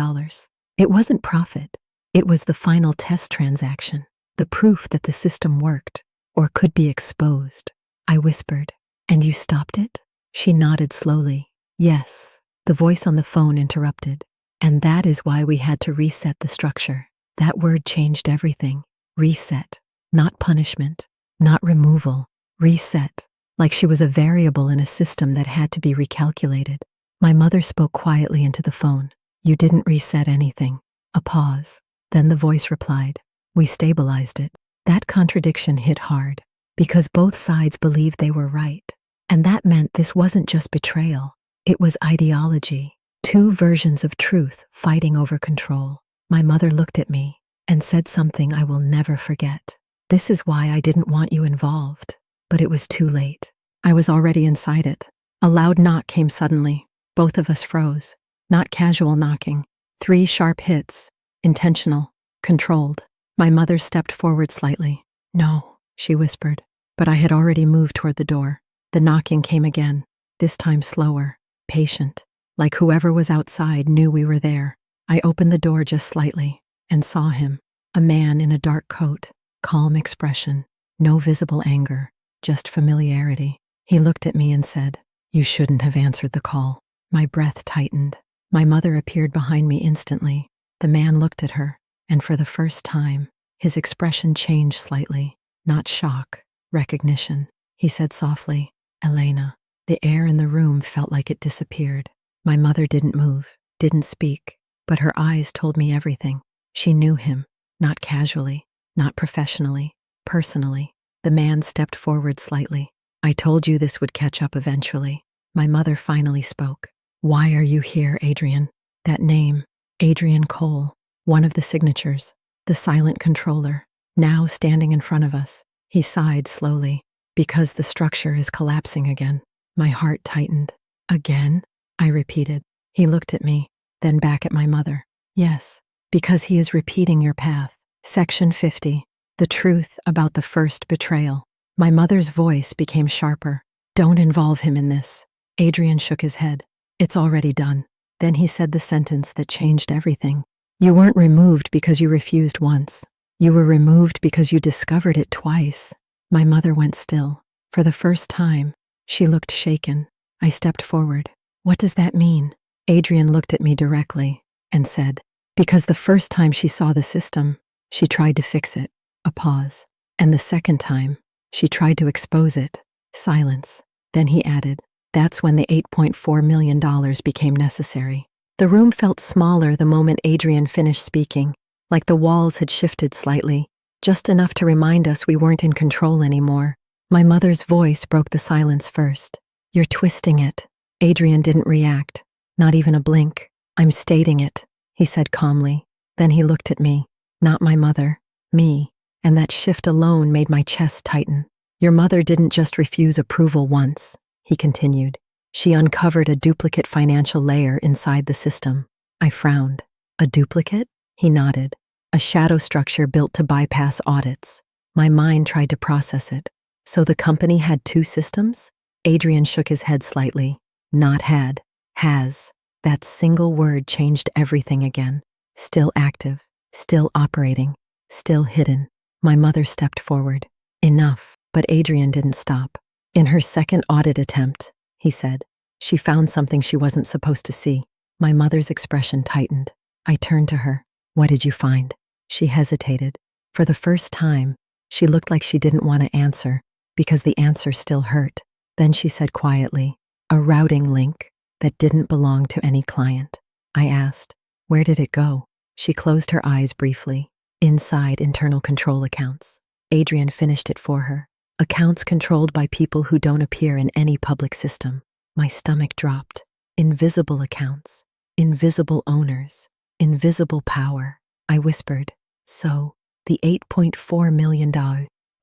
it wasn't profit. It was the final test transaction, the proof that the system worked or could be exposed. I whispered, "And you stopped it?" She nodded slowly. "Yes." The voice on the phone interrupted. "And that is why we had to reset the structure." That word changed everything. Reset. Not punishment. Not removal. Reset. Like she was a variable in a system that had to be recalculated. My mother spoke quietly into the phone. "You didn't reset anything." A pause. Then the voice replied, "We stabilized it." That contradiction hit hard, because both sides believed they were right. And that meant this wasn't just betrayal. It was ideology. Two versions of truth fighting over control. My mother looked at me and said something I will never forget. "This is why I didn't want you involved." But it was too late. I was already inside it. A loud knock came suddenly. Both of us froze. Not casual knocking. 3 sharp hits. Intentional. Controlled. My mother stepped forward slightly. "No," she whispered. But I had already moved toward the door. The knocking came again. This time slower. Patient. Like whoever was outside knew we were there. I opened the door just slightly and saw him. A man in a dark coat. Calm expression. No visible anger. Just familiarity. He looked at me and said, "You shouldn't have answered the call." My breath tightened. My mother appeared behind me instantly. The man looked at her, and for the first time, his expression changed slightly. Not shock, recognition. He said softly, "Elena." The air in the room felt like it disappeared. My mother didn't move, didn't speak, but her eyes told me everything. She knew him, not casually, not professionally, personally. The man stepped forward slightly. "I told you this would catch up eventually." My mother finally spoke. "Why are you here, Adrian?" That name, Adrian Cole, one of the signatures, the silent controller, now standing in front of us. He sighed slowly. "Because the structure is collapsing again." My heart tightened. "Again?" I repeated. He looked at me, then back at my mother. "Yes, because he is repeating your path." Section 50. The truth about the first betrayal. My mother's voice became sharper. "Don't involve him in this." Adrian shook his head. "It's already done." Then he said the sentence that changed everything. "You weren't removed because you refused once. You were removed because you discovered it twice." My mother went still. For the first time, she looked shaken. I stepped forward. "What does that mean?" Adrian looked at me directly and said, "Because the first time she saw the system, she tried to fix it." A pause. "And the second time, she tried to expose it." Silence. Then he added, "That's when the $8.4 million became necessary." The room felt smaller the moment Adrian finished speaking, like the walls had shifted slightly, just enough to remind us we weren't in control anymore. My mother's voice broke the silence first. "You're twisting it." Adrian didn't react, not even a blink. "I'm stating it," he said calmly. Then he looked at me, not my mother, me, and that shift alone made my chest tighten. "Your mother didn't just refuse approval once," he continued. "She uncovered a duplicate financial layer inside the system." I frowned. "A duplicate?" He nodded. "A shadow structure built to bypass audits." My mind tried to process it. So the company had 2 systems? Adrian shook his head slightly. "Not had. Has." That single word changed everything again. Still active, still operating, still hidden. My mother stepped forward. "Enough." But Adrian didn't stop. "In her second audit attempt," he said, She found something she wasn't supposed to see. My mother's expression tightened. I turned to her. What did you find? She hesitated. For the first time, she looked like she didn't want to answer because the answer still hurt. Then she said quietly, a routing link that didn't belong to any client. I asked, where did it go? She closed her eyes briefly. Inside internal control accounts. Adrian finished it for her. Accounts controlled by people who don't appear in any public system. My stomach dropped. Invisible accounts. Invisible owners. Invisible power. I whispered. So, the $8.4 million.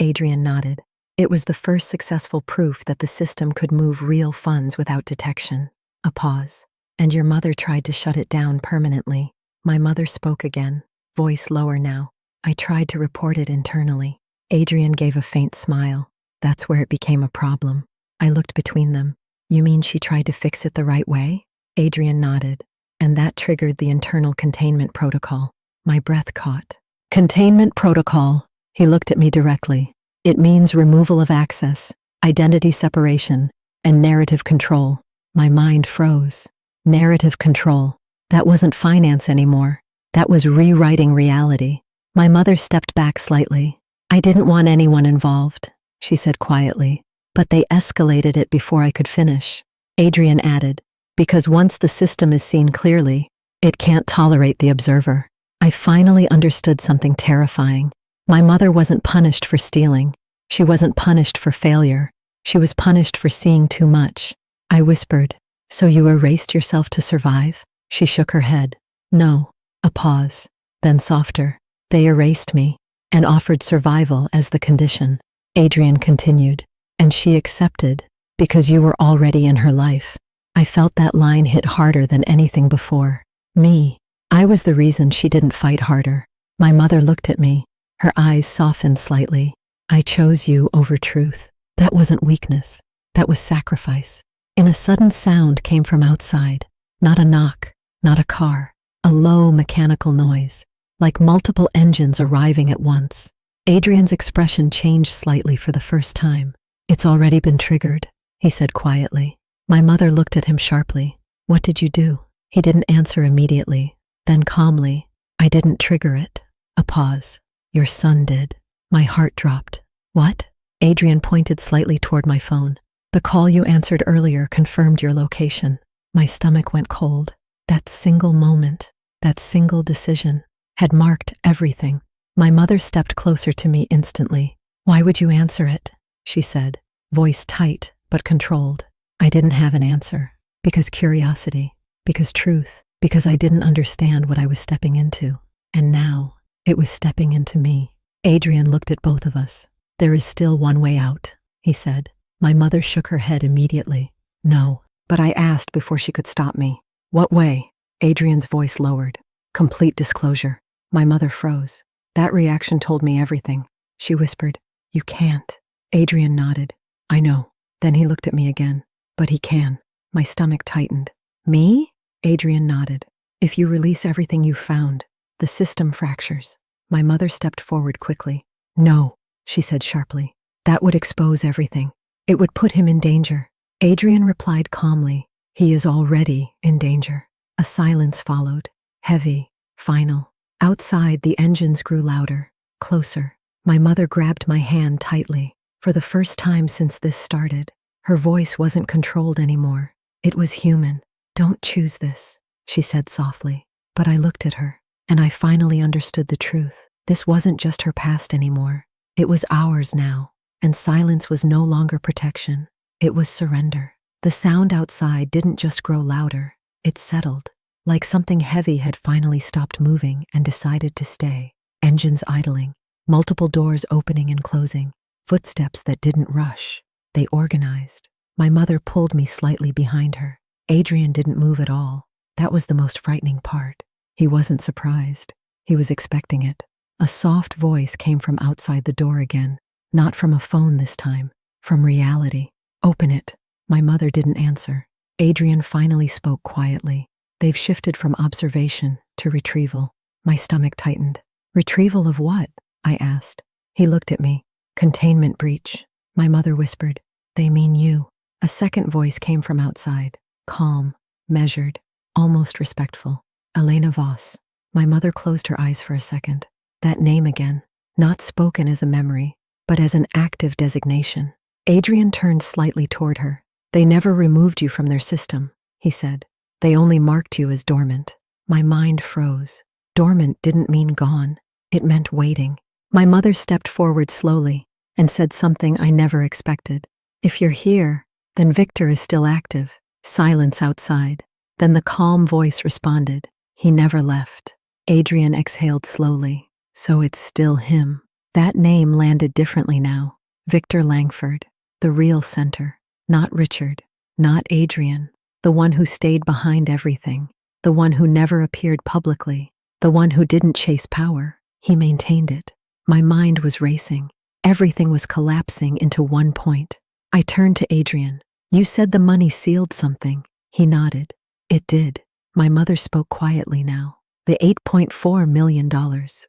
Adrian nodded. It was the first successful proof that the system could move real funds without detection. A pause. And your mother tried to shut it down permanently. My mother spoke again, voice lower now. I tried to report it internally. Adrian gave a faint smile. That's where it became a problem. I looked between them. You mean she tried to fix it the right way? Adrian nodded. And that triggered the internal containment protocol. My breath caught. Containment protocol. He looked at me directly. It means removal of access, identity separation, and narrative control. My mind froze. Narrative control. That wasn't finance anymore. That was rewriting reality. My mother stepped back slightly. I didn't want anyone involved, she said quietly, but they escalated it before I could finish. Adrian added, because once the system is seen clearly, it can't tolerate the observer. I finally understood something terrifying. My mother wasn't punished for stealing. She wasn't punished for failure. She was punished for seeing too much. I whispered, so you erased yourself to survive? She shook her head. No. A pause. Then softer. They erased me and offered survival as the condition. Adrian continued. And she accepted because you were already in her life. I felt that line hit harder than anything before. Me. I was the reason she didn't fight harder. My mother looked at me. Her eyes softened slightly. I chose you over truth. That wasn't weakness. That was sacrifice. And a sudden sound came from outside. Not a knock, not a car. A low mechanical noise, like multiple engines arriving at once. Adrian's expression changed slightly for the first time. It's already been triggered, he said quietly. My mother looked at him sharply. What did you do? He didn't answer immediately. Then calmly, I didn't trigger it. A pause. Your son did. My heart dropped. What? Adrian pointed slightly toward my phone. The call you answered earlier confirmed your location. My stomach went cold. That single moment, that single decision, had marked everything. My mother stepped closer to me instantly. Why would you answer it? She said, voice tight but controlled. I didn't have an answer. Because curiosity. Because truth. Because I didn't understand what I was stepping into. And now, it was stepping into me. Adrian looked at both of us. There is still one way out, he said. My mother shook her head immediately. No, but I asked before she could stop me. What way? Adrian's voice lowered. Complete disclosure. My mother froze. That reaction told me everything. She whispered, you can't. Adrian nodded. I know. Then he looked at me again. But he can. My stomach tightened. Me? Adrian nodded. If you release everything you found, the system fractures. My mother stepped forward quickly. No, she said sharply. That would expose everything. It would put him in danger. Adrian replied calmly. He is already in danger. A silence followed. Heavy. Final. Outside, the engines grew louder. Closer. My mother grabbed my hand tightly. For the first time since this started, her voice wasn't controlled anymore. It was human. Don't choose this, she said softly. But I looked at her, and I finally understood the truth. This wasn't just her past anymore. It was ours now. And silence was no longer protection. It was surrender. The sound outside didn't just grow louder. It settled, like something heavy had finally stopped moving and decided to stay. Engines idling, multiple doors opening and closing, footsteps that didn't rush. They organized. My mother pulled me slightly behind her. Adrian didn't move at all. That was the most frightening part. He wasn't surprised. He was expecting it. A soft voice came from outside the door again. Not from a phone this time. From reality. Open it. My mother didn't answer. Adrian finally spoke quietly. They've shifted from observation to retrieval. My stomach tightened. Retrieval of what? I asked. He looked at me. Containment breach. My mother whispered. They mean you. A second voice came from outside. calm, measured, almost respectful. Elena Voss. My mother closed her eyes for a second. That name again, not spoken as a memory, but as an active designation. Adrian turned slightly toward her. They never removed you from their system, he said. They only marked you as dormant. My mind froze. Dormant didn't mean gone. It meant waiting. My mother stepped forward slowly and said something I never expected. If you're here, then Victor is still active. Silence outside. Then the calm voice responded. He never left. Adrian exhaled slowly. So it's still him. That name landed differently now. Victor Langford, the real center. Not Richard, not Adrian, the one who stayed behind everything, the one who never appeared publicly, the one who didn't chase power. He maintained it. My mind was racing. Everything was collapsing into one point. I turned to Adrian. You said the money sealed something. He nodded. It did. My mother spoke quietly now. The $8.4 million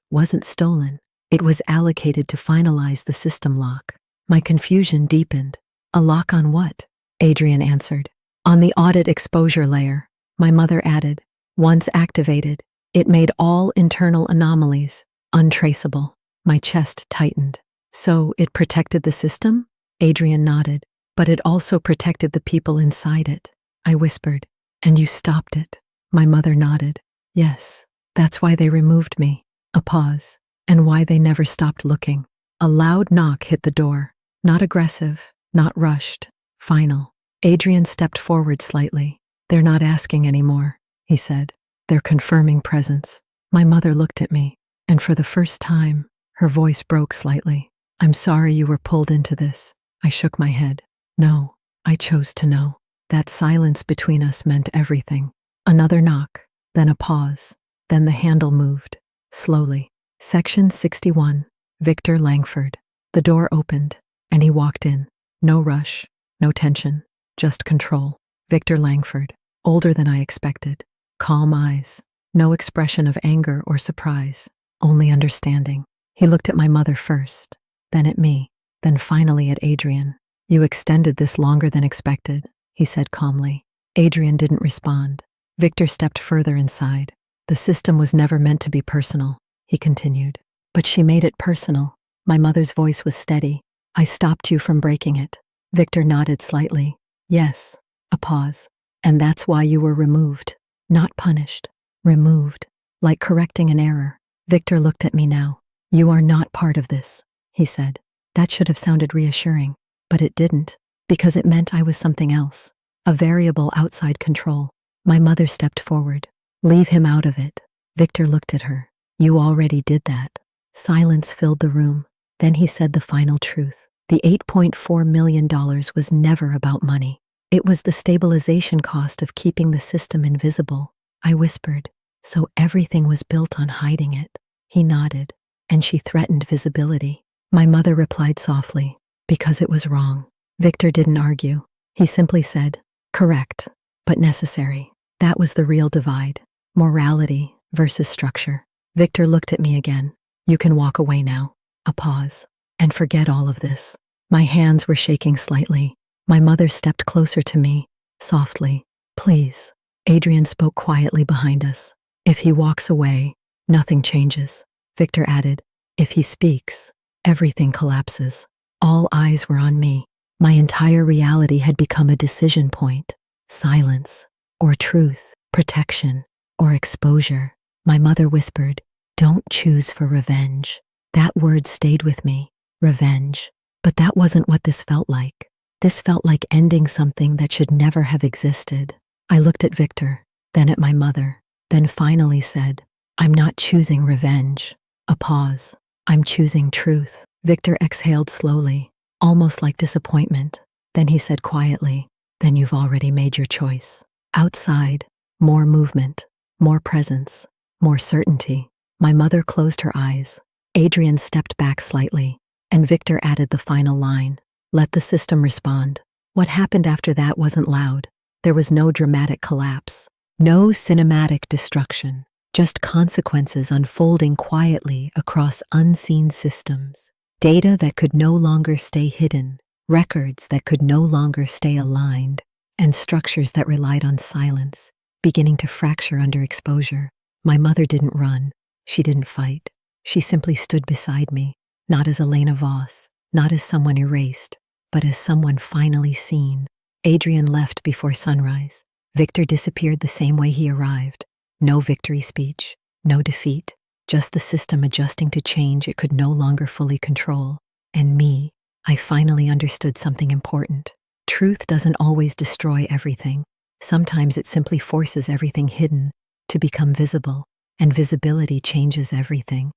wasn't stolen. It was allocated to finalize the system lock. My confusion deepened. A lock on what? Adrian answered. On the audit exposure layer. My mother added. Once activated, it made all internal anomalies untraceable. My chest tightened. So it protected the system? Adrian nodded. But it also protected the people inside it. I whispered. And you stopped it? My mother nodded. Yes, that's why they removed me. A pause. And why they never stopped looking. A loud knock hit the door. Not aggressive, not rushed. Final. Adrian stepped forward slightly. They're not asking anymore, he said. They're confirming presence. My mother looked at me, and for the first time, her voice broke slightly. I'm sorry you were pulled into this. I shook my head. No, I chose to know. That silence between us meant everything. Another knock, then a pause, then the handle moved. Slowly. Section 61. Victor Langford. The door opened, and he walked in. No rush, no tension, just control. Victor Langford, older than I expected. Calm eyes, no expression of anger or surprise, only understanding. He looked at my mother first, then at me, then finally at Adrian. You extended this longer than expected, he said calmly. Adrian didn't respond. Victor stepped further inside. The system was never meant to be personal, he continued. But she made it personal. My mother's voice was steady. I stopped you from breaking it. Victor nodded slightly. Yes. A pause. And that's why you were removed. Not punished. Removed. Like correcting an error. Victor looked at me now. You are not part of this, he said. That should have sounded reassuring. But it didn't. Because it meant I was something else. A variable outside control. My mother stepped forward. Leave him out of it. Victor looked at her. You already did that. Silence filled the room. Then he said the final truth. The $8.4 million was never about money. It was the stabilization cost of keeping the system invisible. I whispered. So everything was built on hiding it. He nodded. And she threatened visibility. My mother replied softly. Because it was wrong. Victor didn't argue. He simply said, correct, but necessary. That was the real divide. Morality versus structure. Victor looked at me again. You can walk away now. A pause. And forget all of this. My hands were shaking slightly. My mother stepped closer to me, softly. Please. Adrian spoke quietly behind us. If he walks away, nothing changes. Victor added. If he speaks, everything collapses. All eyes were on me. My entire reality had become a decision point. Silence, or truth, protection, or exposure. My mother whispered, don't choose for revenge. That word stayed with me. Revenge. But that wasn't what this felt like. This felt like ending something that should never have existed. I looked at Victor, then at my mother, then finally said, I'm not choosing revenge. A pause. I'm choosing truth. Victor exhaled slowly, almost like disappointment. Then he said quietly, then you've already made your choice. Outside, more movement, more presence, more certainty. My mother closed her eyes. Adrian stepped back slightly, and Victor added the final line. Let the system respond. What happened after that wasn't loud. There was no dramatic collapse, no cinematic destruction, just consequences unfolding quietly across unseen systems. Data that could no longer stay hidden, records that could no longer stay aligned, and structures that relied on silence, beginning to fracture under exposure. My mother didn't run. She didn't fight. She simply stood beside me, not as Elena Voss, not as someone erased, but as someone finally seen. Adrian left before sunrise. Victor disappeared the same way he arrived. No victory speech, no defeat, just the system adjusting to change it could no longer fully control. And me, I finally understood something important. Truth doesn't always destroy everything. Sometimes it simply forces everything hidden to become visible, and visibility changes everything.